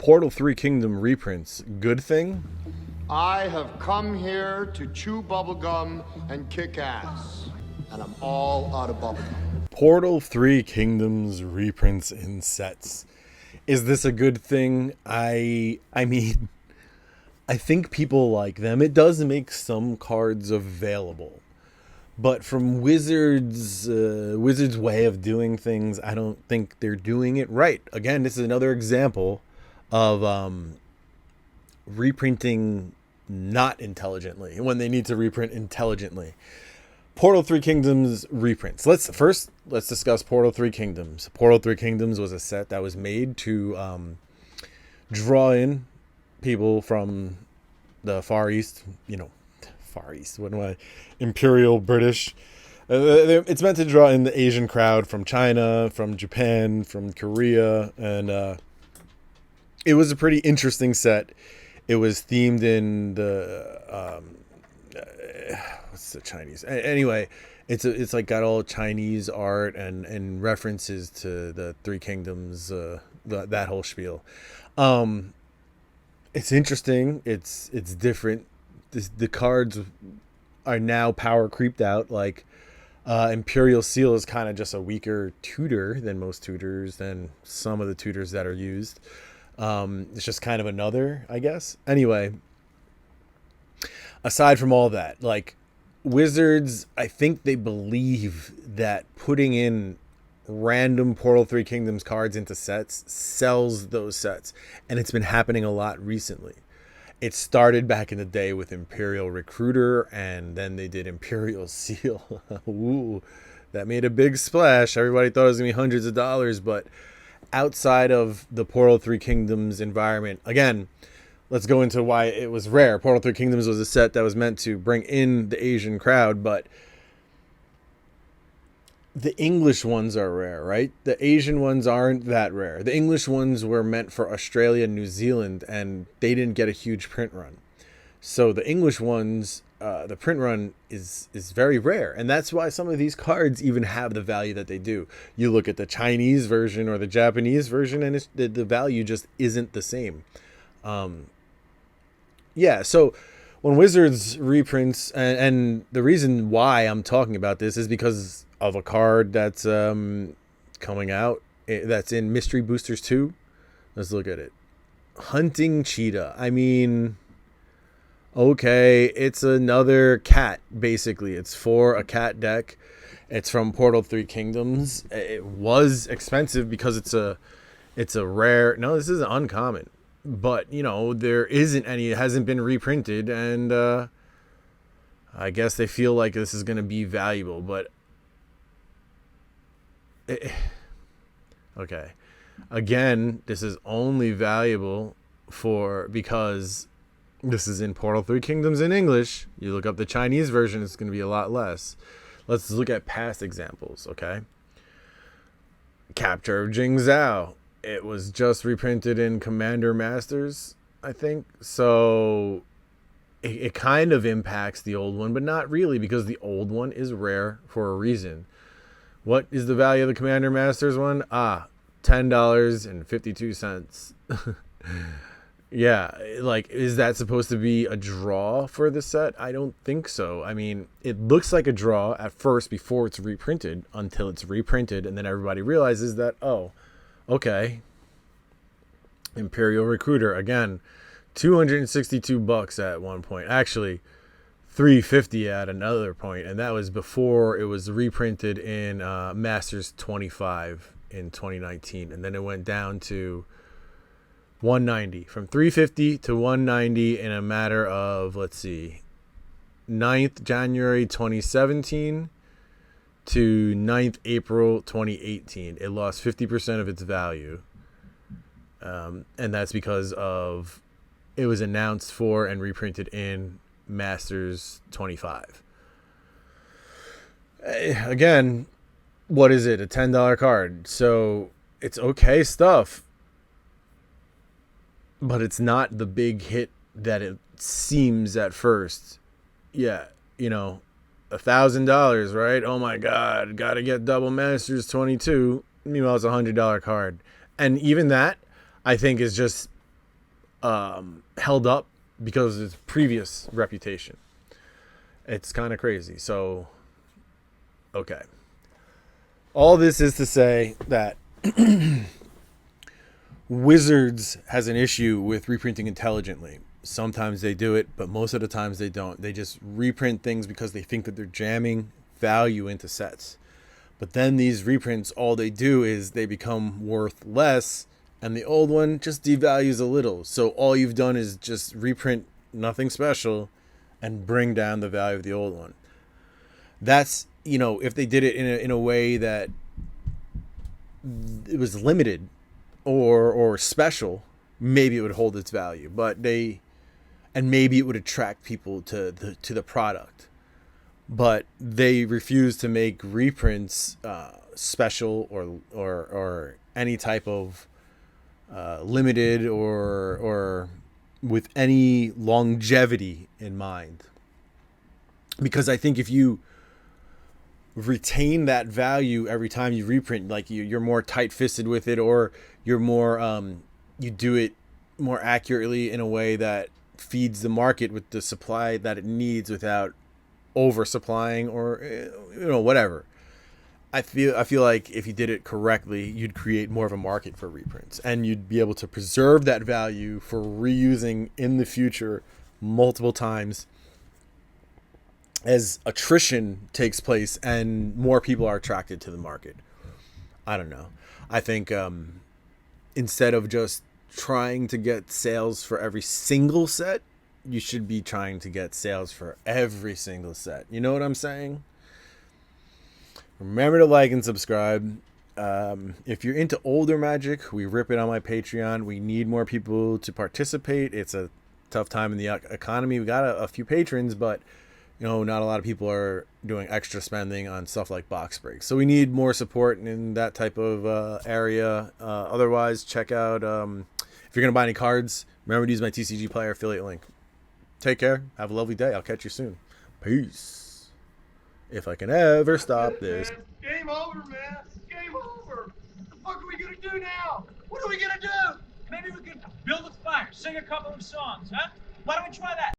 Portal 3 Kingdom reprints, good thing? I have come here to chew bubblegum and kick ass. And I'm all out of bubblegum. Portal 3 Kingdoms reprints in sets. Is this a good thing? I mean, I think people like them. It does make some cards available. But from Wizards' way of doing things, I don't think they're doing it right. Again, this is another example of reprinting not intelligently when they need to reprint intelligently. Portal 3 Kingdoms reprints. Let's discuss Portal 3 Kingdoms. Portal 3 Kingdoms was a set that was made to draw in people from the Far East, Far East, what am I? Imperial British. It's meant to draw in the Asian crowd from China, from Japan, from Korea, and it was a pretty interesting set. It was themed in the what's the Chinese? Anyway, it's like got all Chinese art and references to the Three Kingdoms, that whole spiel. It's interesting. It's different. The cards are now power creeped out. Like Imperial Seal is kind of just a weaker tutor than most tutors, than some of the tutors that are used. It's just kind of another, I guess. Anyway, aside from all that, like Wizards, I think they believe that putting in random Portal 3 Kingdoms cards into sets sells those sets. And it's been happening a lot recently. It started back in the day with Imperial Recruiter, and then they did Imperial Seal. Ooh, that made a big splash. Everybody thought it was going to be hundreds of dollars, but outside of the Portal 3 Kingdoms environment, again, let's go into why it was rare. Portal 3 Kingdoms was a set that was meant to bring in the Asian crowd, but the English ones are rare, right? The Asian ones aren't that rare. The English ones were meant for Australia and New Zealand, and they didn't get a huge print run. So the English ones, the print run is very rare. And that's why some of these cards even have the value that they do. You look at the Chinese version or the Japanese version, and the value just isn't the same. So when Wizards reprints, and the reason why I'm talking about this is because of a card that's coming out, that's in Mystery Boosters 2. Let's look at it. Hunting Cheetah. I mean, okay, it's another cat, basically. It's for a cat deck. It's from Portal 3 Kingdoms. It was expensive because it's a rare... No, this is uncommon. But, there isn't any. It hasn't been reprinted, and I guess they feel like this is going to be valuable, but... Okay. Again, this is only valuable because this is in Portal 3 Kingdoms in English. You look up the Chinese version, it's going to be a lot less. Let's look at past examples, okay? Capture of Jing Zhao. It was just reprinted in Commander Masters, I think. So it kind of impacts the old one, but not really, because the old one is rare for a reason. What is the value of the Commander Masters one? $10.52. Yeah, like, is that supposed to be a draw for the set? I don't think so. I mean, it looks like a draw at first before it's reprinted, until it's reprinted, and then everybody realizes that, oh, okay. Imperial Recruiter, again, $262 at one point. Actually, $350 at another point, and that was before it was reprinted in Masters 25 in 2019, and then it went down to $190, from $350 to $190 in a matter of, let's see, 9th January 2017 to 9th April 2018. It lost 50% of its value, and that's because of it was announced for and reprinted in Masters 25. Again, what is it? A $10 card. So it's okay stuff, but it's not the big hit that it seems at first. Yeah, $1,000, right? Oh my God, gotta get double Masters 22. Meanwhile, it's $100 card, and even that, I think, is just held up because of its previous reputation. It's kind of crazy. So, okay. All this is to say that Wizards has an issue with reprinting intelligently. Sometimes they do it, but most of the times they don't. They just reprint things because they think that they're jamming value into sets. But then these reprints, all they do is they become worth less, and the old one just devalues a little. So all you've done is just reprint nothing special and bring down the value of the old one. That's, if they did it in a way that it was limited or special, maybe it would hold its value. And maybe it would attract people to the product. But they refuse to make reprints special or any type of limited or with any longevity in mind. Because I think if you retain that value every time you reprint, like you're more tight-fisted with it, or you're more you do it more accurately in a way that feeds the market with the supply that it needs without oversupplying or whatever. I feel like if you did it correctly, you'd create more of a market for reprints, and you'd be able to preserve that value for reusing in the future multiple times as attrition takes place and more people are attracted to the market. I don't know. I think instead of just trying to get sales for every single set, you should be trying to get sales for every single set. You know what I'm saying? Remember to like and subscribe. If you're into older Magic, we rip it on my Patreon. We need more people to participate. It's a tough time in the economy. We got a few patrons, but not a lot of people are doing extra spending on stuff like box breaks. So we need more support in that type of area. Otherwise, check out, if you're going to buy any cards, remember to use my TCG Player affiliate link. Take care. Have a lovely day. I'll catch you soon. Peace. If I can ever stop this. Game over, man. Game over. What the fuck are we going to do now? What are we going to do? Maybe we could build a fire, sing a couple of songs, huh? Why don't we try that?